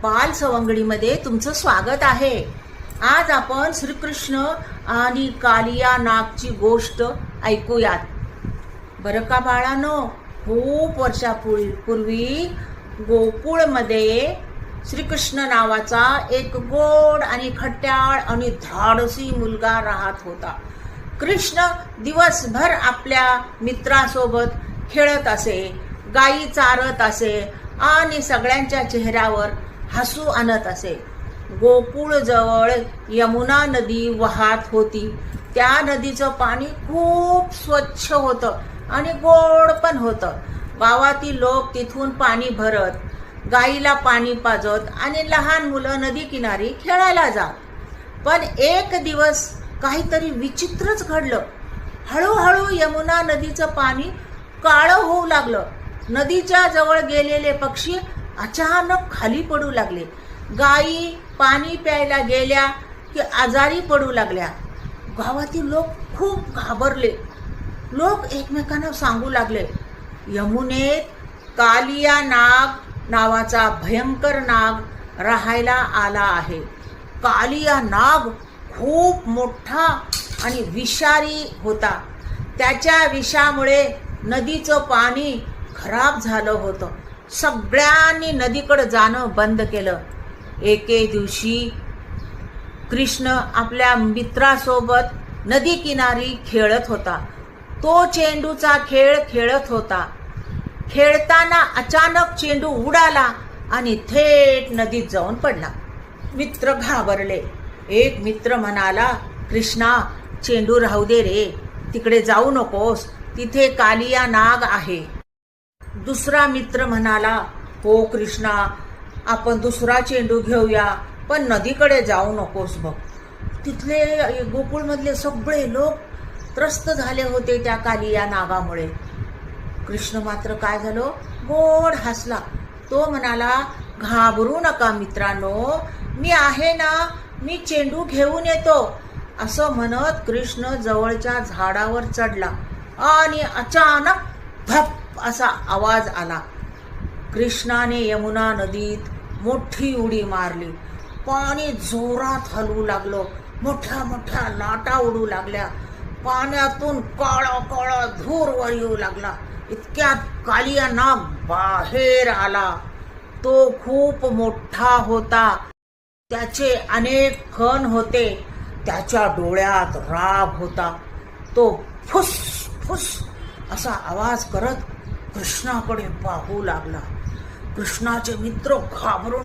बाल सवंगडीमध्ये तुमचं स्वागत आहे। आज आपण श्रीकृष्ण आणि कालिया नागची गोष्ट ऐकूयात। बरं का बाळांनो, खूप वर्षापूर्वी गोकुळमध्ये श्रीकृष्ण नावाचा एक गोड आणि खट्याळ आणि धाडसी मुलगा राहत होता। कृष्ण दिवसभर आपल्या मित्रासोबत खेळत असे, गायी चारत असे आणि सगळ्यांच्या चेहऱ्यावर हसू आणत असे। गोकुळ जवळ यमुना नदी वाहत होती। त्या नदीचं पाणी खूप स्वच्छ होतं आणि गोड पण होतं। गावातील लोक तिथून पाणी भरत, गाईला पाणी पाजत आणि लहान मुलं नदी किनारी खेळायला जात। पण एक दिवस काहीतरी विचित्रच घडलं। हळूहळू यमुना नदीचं पाणी काळं होऊ लागलं। नदीच्या जवळ गेलेले पक्षी अचानक खाली पडू लागले। गायी पाणी प्यायला गेल्या की आजारी पडू लागल्या। गावातील लोक खूप घाबरले। लोक एकमेकांना सांगू लागले, यमुनेत कालिया नाग नावाचा भयंकर नाग राहायला आला आहे। कालिया नाग खूप मोठा आणि विषारी होता। त्याच्या विषामुळे नदीचं पाणी खराब झालं होतं। सगळ्यांनी नदीकडे जाणं बंद केलं। एके दिवशी कृष्ण आपल्या मित्रासोबत नदी किनारी खेळत होता। तो चेंडूचा खेळ खेळत होता। खेळताना अचानक चेंडू उडाला आणि थेट नदीत जाऊन पडला। मित्र घाबरले। एक मित्र म्हणाला, कृष्णा, चेंडू राहू दे रे, तिकडे जाऊ नकोस, तिथे कालिया नाग आहे। दुसरा मित्र म्हणाला, हो कृष्णा, आपण दुसरा चेंडू घेऊया, पण नदीकडे जाऊ नकोस बघ। तिथले गोकुळमधले सगळे लोक त्रस्त झाले होते त्या कालिया नागामुळे। कृष्ण मात्र काय झालं, गोड हसला। तो म्हणाला, घाबरू नका मित्रांनो, मी आहे ना, मी चेंडू घेऊन येतो। असं म्हणत कृष्ण जवळच्या झाडावर चढला आणि अचानक धप असा आवाज आला। कृष्णाने यमुना नदीत मोठी उडी मारली। पाणी जोरात हलू लागलं। मोठ्या मोठ्या लाटा उडू लागल्या। पाण्यातून काळा काळा धूर वर येऊ लागला। इतक्यात कालिया नाग बाहेर आला। तो खूप मोठा होता। त्याचे अनेक खण होते। त्याच्या डोळ्यात राग होता। तो फुस फुस असा आवाज करत कृष्णाकडे पाहू लागला। कृष्णाचे मित्र घाबरून